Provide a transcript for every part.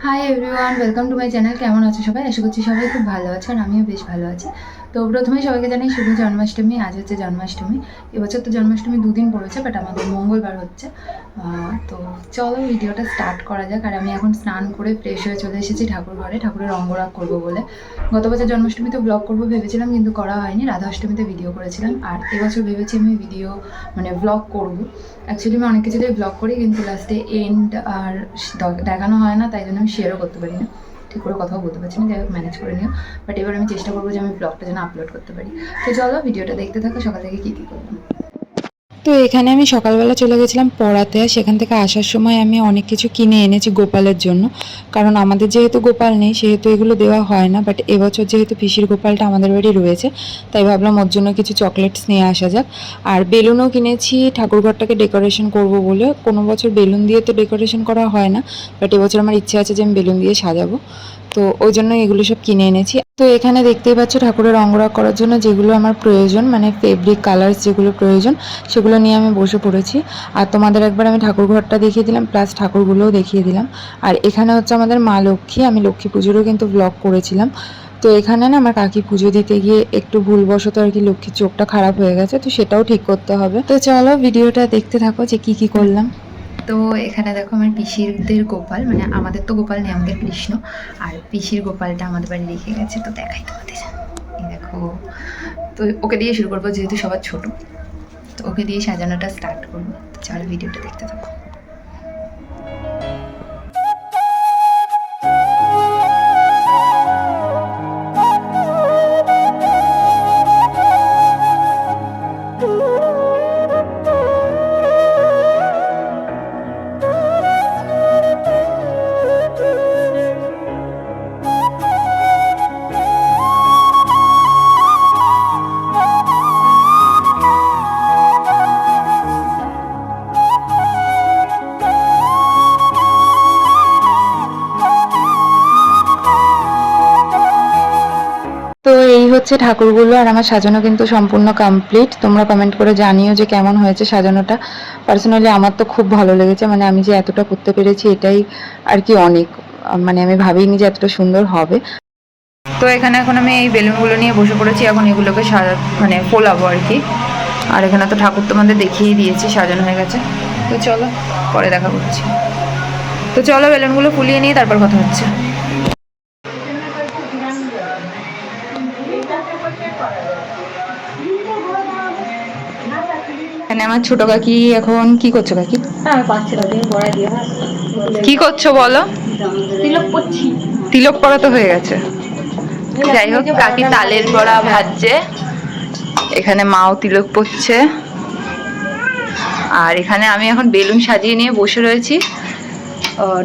Hi everyone, welcome to my channel. কেমন আছো সবাই? আশা করছি সবাই খুব ভালো আছে আর আমিও বেশ ভালো আছি। তো প্রথমেই সবাইকে জানাই শুভ জন্মাষ্টমী। আজ হচ্ছে জন্মাষ্টমী। এবছর তো জন্মাষ্টমী দুদিন পড়েছে, বাট আমাদের মঙ্গলবার হচ্ছে। তো চলো ভিডিওটা স্টার্ট করা যাক। আর আমি এখন স্নান করে ফ্রেশ হয়ে চলে এসেছি ঠাকুর ঘরে, ঠাকুরের অঙ্গরাগ করবো বলে। গত বছর জন্মাষ্টমীতে ব্লগ করবো ভেবেছিলাম, কিন্তু করা হয়নি। রাধাষ্টমীতে ভিডিও করেছিলাম, আর এবছর ভেবেছি আমি ভিডিও ব্লগ করবো। অ্যাকচুয়ালি আমি অনেক কিছুতেই ব্লগ করি, কিন্তু লাস্টে এন্ড আর দেখানো হয় না, তাই জন্য আমি শেয়ারও করতে পারি না, ঠিক করে কথাও বলতে পারছি না। যাই হোক, ম্যানেজ করে নিও। বাট এবার আমি চেষ্টা করবো যে আমি ব্লগটা যেন আপলোড করতে পারি। তো চলো ভিডিওটা দেখতে থাকো, সকাল থেকে কী কী করলাম। তো এখানে আমি সকালবেলা চলে গেছিলাম পড়াতে। সেখান থেকে আসার সময় আমি অনেক কিছু কিনে এনেছি গোপালের জন্য, কারণ আমাদের যেহেতু গোপাল নেই সেহেতু এগুলো দেওয়া হয় না। বাট এবছর যেহেতু পিসির গোপালটা আমাদের বাড়ি রয়েছে, তাই ভাবলাম ওর জন্য কিছু চকলেটস নিয়ে আসা যাক। আর বেলুনও কিনেছি ঠাকুরঘরটাকে ডেকোরেশন করব বলে। কোনো বছর বেলুন দিয়ে তো ডেকোরেশন করা হয় না, বাট এবছর আমার ইচ্ছে আছে যে আমি বেলুন দিয়ে সাজাবো। তো ওই জন্য এগুলো সব কিনে এনেছি। তো এখানে দেখতেই পাচ্ছ ঠাকুরের অঙ্গরাগ করার জন্য যেগুলো আমার প্রয়োজন, ফেব্রিক কালার্স যেগুলো প্রয়োজন, সেগুলো নিয়ে আমি বসে পড়েছি। আর তোমাদের একবার আমি ঠাকুর ঘরটা দেখিয়ে দিলাম, প্লাস ঠাকুরগুলোও দেখিয়ে দিলাম। আর এখানে হচ্ছে আমাদের মা লক্ষ্মী। আমি লক্ষ্মী পুজোরও কিন্তু ব্লগ করেছিলাম। তো এখানে না আমার কাকি পুজো দিতে গিয়ে একটু ভুলবশত আর কি লক্ষ্মীর চোখটা খারাপ হয়ে গেছে, তো সেটাও ঠিক করতে হবে। তো চলো ভিডিওটা দেখতে থাকো যে কি কি করলাম। তো এখানে দেখো আমার পিসিরদের গোপাল, আমাদের তো গোপাল নেই, আমাদের কৃষ্ণ। আর পিসির গোপালটা আমাদের বাড়ি রেখে গেছে, তো দেখাই তোমাদের। এই দেখো। তো ওকে দিয়ে শুরু করবো, যেহেতু সবার ছোট, তো ওকে দিয়ে সাজানোটা স্টার্ট করবো। চলো ভিডিওটা দেখতে থাকো। তো এই হচ্ছে ঠাকুরগুলো, আর আমার সাজানো কিন্তু সম্পূর্ণ কমপ্লিট। তোমরা কমেন্ট করে জানিও যে কেমন হয়েছে সাজানোটা। পার্সোনালি আমার তো খুব ভালো লেগেছে, আমি যে এতটা করতে পেরেছি এটাই আর কি অনেক। আমি ভাবিনি যে এতটা সুন্দর হবে। তো এখানে এখন আমি এই বেলুনগুলো নিয়ে বসে পড়েছি, এখন এগুলোকে ফোলাবো আর কি। আর এখানে তো ঠাকুর তোমাদের দেখিয়ে দিয়েছি, সাজানো হয়ে গেছে। তো চলো পরে দেখা করছি। তো চলো বেলুনগুলো ফুলিয়ে নিয়ে তারপর কথা হচ্ছে। এখানে আমার ছোট কাকি এখন কি করছো? কাকি কি করছো বলো? তিলক পরা তো হয়ে গেছে। যাই হোক, কাকি তালের বড়া ভাজছে, এখানে মাও তিলক পড়ছে, আর এখানে আমি এখন বেলুন সাজিয়ে নিয়ে বসে রয়েছি।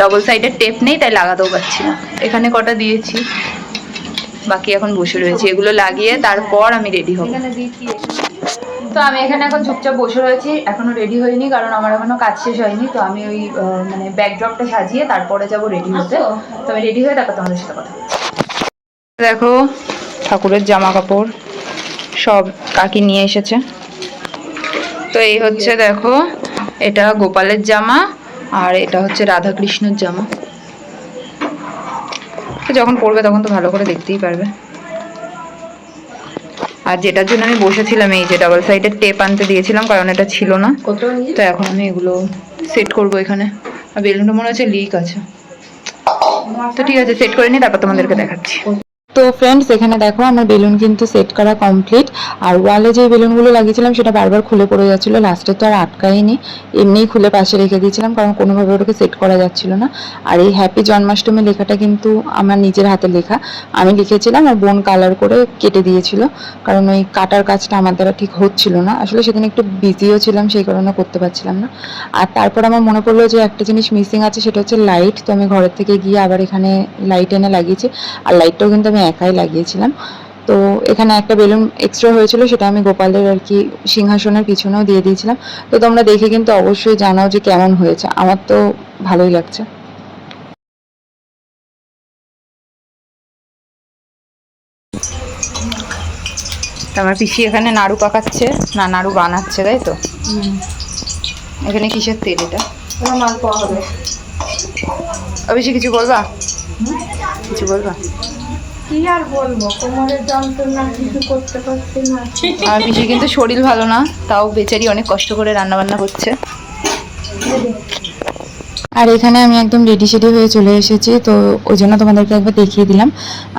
ডবল সাইডের টেপ নেই, তাই লাগাতেও পারছি না। এখানে কটা দিয়েছি, বাকি এখন বসে রয়েছি। এগুলো লাগিয়ে তারপর আমি রেডি হব। তো আমি এখানে এখন চুপচাপ বসে রয়েছি, এখনো রেডি হইনি, কারণ আমার এখনো কাজ শেষ হয়নি। তো আমি ওই ব্যাকড্রপটা সাজিয়ে তারপরে যাব রেডি হতে। তো আমি রেডি হয়ে তারপর তোমাদের সাথে কথা। দেখো ঠাকুরের জামা কাপড় সব কাকি নিয়ে এসেছে। তো এই হচ্ছে দেখো, এটা গোপালের জামা, আর এটা হচ্ছে রাধা কৃষ্ণের জামা। তো যখন পরবে তখন তো ভালো করে দেখতেই পারবে। আর যেটার জন্য আমি বসেছিলাম, এই যে ডাবল সাইডের টেপ আনতে দিয়েছিলাম, কারণ এটা ছিল না। তো এখন আমি এগুলো সেট করব এখানে। আর বেলুনটা মনে হচ্ছে লিক আছে। তো ঠিক আছে, সেট করে নিই, তারপর তোমাদেরকে দেখাচ্ছি। তো ফ্রেন্ডস, এখানে দেখো আমার বেলুন কিন্তু সেট করা কমপ্লিট। আর ওয়ালে যে বেলুনগুলো লাগিয়েছিলাম সেটা বারবার খুলে পড়ে যাচ্ছিলো, লাস্টে তো আর আটকাইনি, এমনিই খুলে পাশে রেখে দিয়েছিলাম, কারণ কোনোভাবে ওটাকে সেট করা যাচ্ছিল না। আর এই হ্যাপি জন্মাষ্টমী লেখাটা কিন্তু আমার নিজের হাতে লেখা, আমি লিখেছিলাম, আর বোন কালার করে কেটে দিয়েছিল, কারণ ওই কাটার কাজটা আমার দ্বারা ঠিক হচ্ছিল না। আসলে সেদিন একটু বিজিও ছিলাম, সেই কারণে করতে পারছিলাম না। আর তারপর আমার মনে পড়লো যে একটা জিনিস মিসিং আছে, সেটা হচ্ছে লাইট। তো আমি ঘরের থেকে গিয়ে আবার এখানে লাইট এনে লাগিয়েছি, আর লাইটটাও কিন্তু আমি একাই লাগিয়েছিলাম। তো এখানে একটা বেলুন এক্সট্রা হয়েছিল, সেটা আমি গোপালের আর কি সিংহাসনের পিছনেও দিয়ে দিয়েছিলাম। তো তোমরা দেখে কিন্তু অবশ্যই জানাও যে কেমন হয়েছে। আমার তো ভালোই লাগছে। আমার পিসি এখানে নাড়ু পাকাচ্ছে, না নাড়ু বানাচ্ছে, তাই তো? এখানে কিসের তেল? এটা মালপোয়া হবে। অবশ্যই কিছু বলবা? কিছু বলবা? কি আর বলবো, কোমরের যন্ত্রণা, কিছু করতে পারছি না। আর পিসি কিন্তু শরীর ভালো না, তাও বেচারি অনেক কষ্ট করে রান্না বান্না করছে। আর এখানে আমি একদম রেডি সেডি হয়ে চলে এসেছি, তো ওই জন্য তোমাদেরকে একবার দেখিয়ে দিলাম।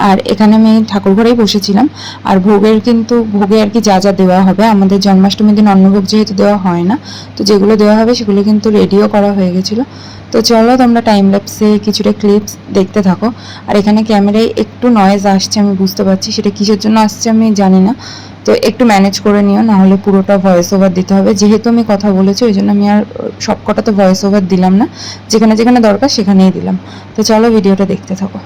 আর এখানে আমি ঠাকুর ঘরেই বসেছিলাম। আর ভোগের কিন্তু ভোগে আর কি যা যা দেওয়া হবে, আমাদের জন্মাষ্টমীর দিন অন্নভোগ যেহেতু দেওয়া হয় না, তো যেগুলো দেওয়া হবে সেগুলো কিন্তু রেডিও করা হয়ে গেছিলো। তো চলো তোমরা টাইম ল্যাপসে কিছুটা ক্লিপস দেখতে থাকো। আর এখানে ক্যামেরায় একটু নয়েজ আসছে, আমি বুঝতে পারছি, সেটা কিসের জন্য আসছে আমি জানি না। তো একটু ম্যানেজ করে নিও, নাহলে পুরোটা ভয়েস ওভার দিতে হবে। যেহেতু আমি কথা বলেছি ওই জন্য আমি আর সব কটা তো ভয়েস ওভার দিলাম না, যেখানে যেখানে দরকার সেখানেই দিলাম। তো চলো ভিডিওটা দেখতে থাকো।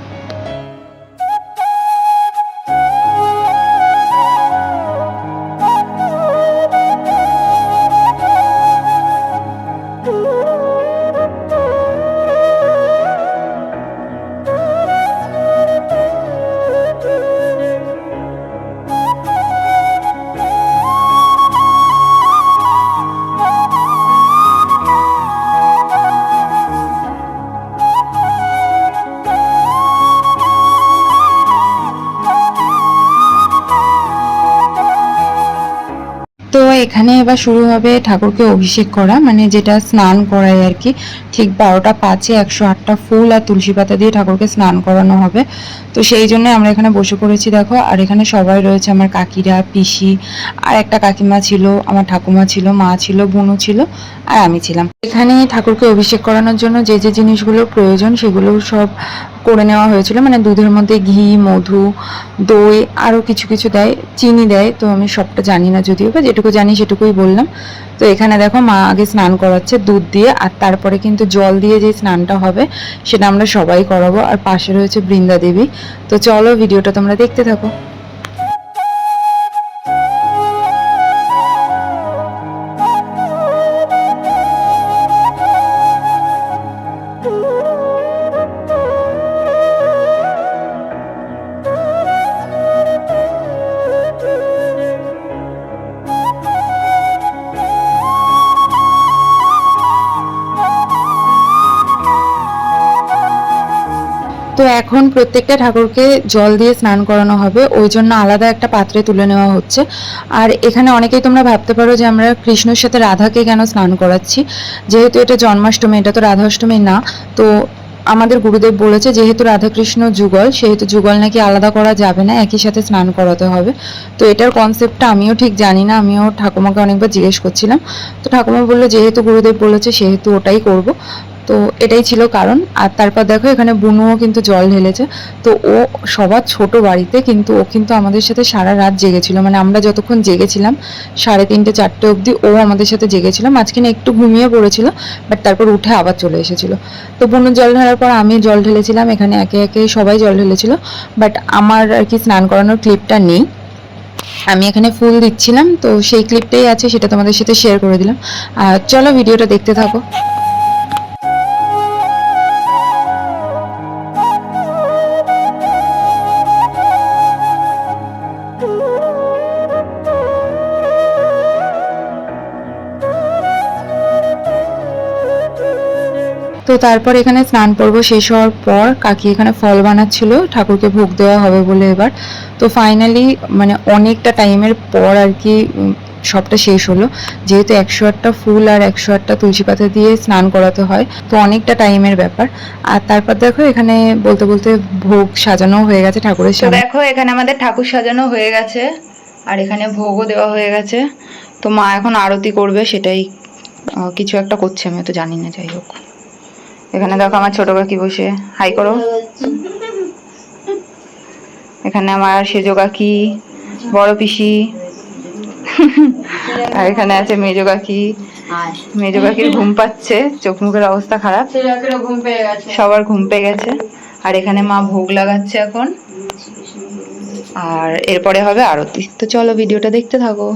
তো এখানে এবার শুরু হবে ঠাকুরকে অভিষেক করা, মানে যেটা স্নান করায় আর কি। ঠিক 12টা 5-এ 108টা ফুল আর তুলসী পাতা দিয়ে ঠাকুরকে স্নান করানো হবে। তো সেই জন্য আমরা এখানে বসে পড়েছি দেখো। আর এখানে সবাই রয়েছে, আমার কাকিরা, পিসি, আর একটা কাকিমা ছিল, আমার ঠাকুমা ছিল, মা ছিল, বুনু ছিল, আর আমি ছিলাম। এখানে ঠাকুরকে অভিষেক করানোর জন্য যে যে জিনিসগুলোর প্রয়োজন সেগুলো সব করে নেওয়া হয়েছিল। মানে দুধের মধ্যে ঘি, মধু, দই, আরও কিছু কিছু দেয়, চিনি দেয়। তো আমি সবটা জানি না যদিও, বা যেটুকু জানি সেটুকুই বললাম। তো এখানে দেখো মা আগে স্নান করাচ্ছে দুধ দিয়ে, আর তারপরে কিন্তু জল দিয়ে যে স্নানটা হবে সেটা আমরা সবাই করাবো। আর পাশে রয়েছে বৃন্দা দেবী। তো চলো ভিডিওটা তোমরা দেখতে থাকো। তো এখন প্রত্যেকটা ঠাকুরকে জল দিয়ে স্নান করানো হবে, ওই জন্য আলাদা একটা পাত্রে তুলে নেওয়া হচ্ছে। আর এখানে অনেকেই তোমরা ভাবতে পারো যে আমরা কৃষ্ণের সাথে রাধাকে কেন স্নান করাচ্ছি, যেহেতু এটা জন্মাষ্টমী, এটা তো রাধাষ্টমী না। তো আমাদের গুরুদেব বলেছে যেহেতু রাধাকৃষ্ণ যুগল, সেহেতু যুগল নাকি আলাদা করা যাবে না, একই সাথে স্নান করাতে হবে। তো এটার কনসেপ্টটা আমিও ঠিক জানি না, আমিও ঠাকুমাকে অনেকবার জিজ্ঞেস করছিলাম। তো ঠাকুমা বললো যেহেতু গুরুদেব বলেছে সেহেতু ওটাই করব। তো এটাই ছিল কারণ। আর তারপর দেখো এখানে বুনুও কিন্তু জল ঢেলেছে। তো ও সবার ছোট বাড়িতে, কিন্তু ও কিন্তু আমাদের সাথে সারা রাত জেগেছিল, মানে আমরা যতক্ষণ জেগেছিলাম 3:30-4টে অবধি ও আমাদের সাথে জেগেছিল। মাঝখানে একটু ঘুমিয়ে পড়েছিল, বাট তারপর উঠে আবার চলে এসেছিল। তো বুনুর জল ঢালার পর আমি জল ঢেলেছিলাম, এখানে একে একে সবাই জল ঢেলেছিল। বাট আমার আর কি স্নান করানোর ক্লিপটা নেই, আমি এখানে ফুল দিচ্ছিলাম। তো সেই ক্লিপটাই আছে, সেটা তোমাদের সাথে শেয়ার করে দিলাম। আর চলো ভিডিওটা দেখতে থাকো। তো তারপর এখানে স্নান পর্ব শেষ হওয়ার পর কাকি এখানে ফল বানাচ্ছিল, ঠাকুরকে ভোগ দেওয়া হবে বলে এবার। তো ফাইনালি মানে অনেকটা টাইমের পর আর কি সবটা শেষ হলো। যেহেতু 108টা ফুল আর 108টা তুলসী পাতা দিয়ে স্নান করাতে হয়, তো অনেকটা টাইমের ব্যাপার। আর তারপর দেখো এখানে বলতে বলতে ভোগ সাজানো হয়ে গেছে ঠাকুরের সামনে। দেখো এখানে আমাদের ঠাকুর সাজানো হয়ে গেছে, আর এখানে ভোগও দেওয়া হয়ে গেছে। তো মা এখন আরতি করবে, সেটাই কিছু একটা করছে, আমি তো জানি না, যাই হোক। এখানে দেখো আমার ছোট কাকি বসে, হাই করো। এখানে আমার সেজো কাকি, বড় পিসি, আর এখানে আছে মেজো কাকি। মেজো কাকির ঘুম পাচ্ছে, চোখ মুখের অবস্থা খারাপ, সবার ঘুম পেয়ে গেছে। আর এখানে মা ভোগ লাগাচ্ছে এখন, আর এরপরে হবে আরতি। তো চলো ভিডিওটা দেখতে থাকো।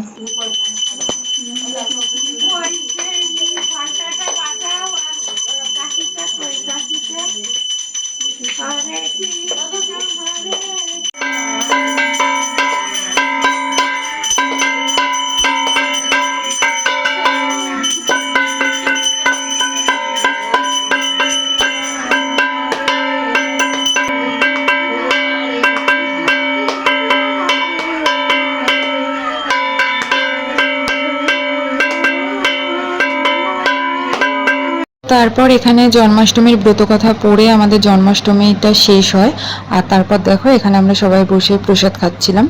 তারপর এখানে জন্মাষ্টমীর ব্রতকথা পড়ে আমাদের জন্মাষ্টমীটা শেষ হয়। আর তারপর দেখো এখানে আমরা সবাই বসে প্রসাদ খাচ্ছিলাম।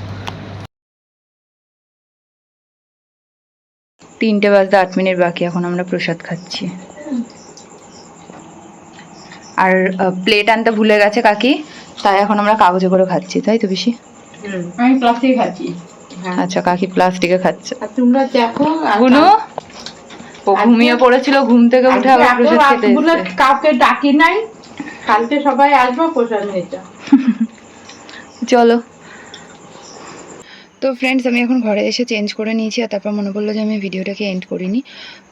3:08 বাকি, এখন আমরা প্রসাদ খাচ্ছি। আর প্লেট আনতে ভুলে গেছে কাকি, তাই এখন আমরা কাগজে করে খাচ্ছি, তাই তো বেশি? আমি প্লাস্টিকে খাচ্ছি। আচ্ছা, কাকি প্লাস্টিকে খাচ্ছে। আর তোমরা দেখো গুনু ও ঘুমিয়ে পড়েছিল, ঘুম থেকে উঠে আবার প্রসাদ খেতে এসেছে। কাউকে ডাকি নাই, কালকে সবাই আসবো প্রসাদ নিতে। চলো। তো ফ্রেন্ডস, আমি এখন ঘরে এসে চেঞ্জ করে নিয়েছি, আর তারপর মনে পড়লো যে আমি ভিডিওটাকে এন্ড করিনি।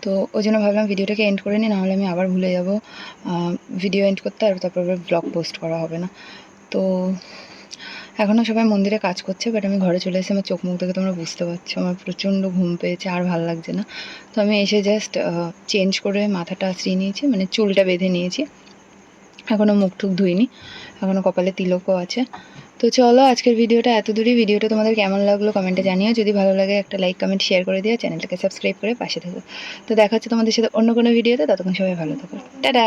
তো ওই জন্য ভাবলাম ভিডিওটাকে এন্ড করে নিই, নাহলে আমি আবার ভুলে যাব ভিডিও এন্ড করতে, আর তারপর আবার ব্লগ পোস্ট করা হবে না। তো এখনও সবাই মন্দিরে কাজ করছে, বাট আমি ঘরে চলে এসে আমার চোখ মুখ থেকে তোমরা বুঝতে পারছো আমার প্রচণ্ড ঘুম পেয়েছে, আর ভালো লাগছে না। তো আমি এসে জাস্ট চেঞ্জ করে মাথাটা আঁচড়িয়ে নিয়েছি, মানে চুলটা বেঁধে নিয়েছি। এখনও মুখ টুক ধুইনি, এখনও কপালে তিলকও আছে। তো চলো, আজকের ভিডিওটা এত দূরই। ভিডিওটা তোমাদের কেমন লাগলো কমেন্টে জানিও। যদি ভালো লাগে একটা লাইক কমেন্ট শেয়ার করে দিও, চ্যানেলটাকে সাবস্ক্রাইব করে পাশে থাকো। তো দেখা হচ্ছে তোমাদের সাথে অন্য কোনো ভিডিওতে, ততক্ষণ সবাই ভালো থাকো, টাটা।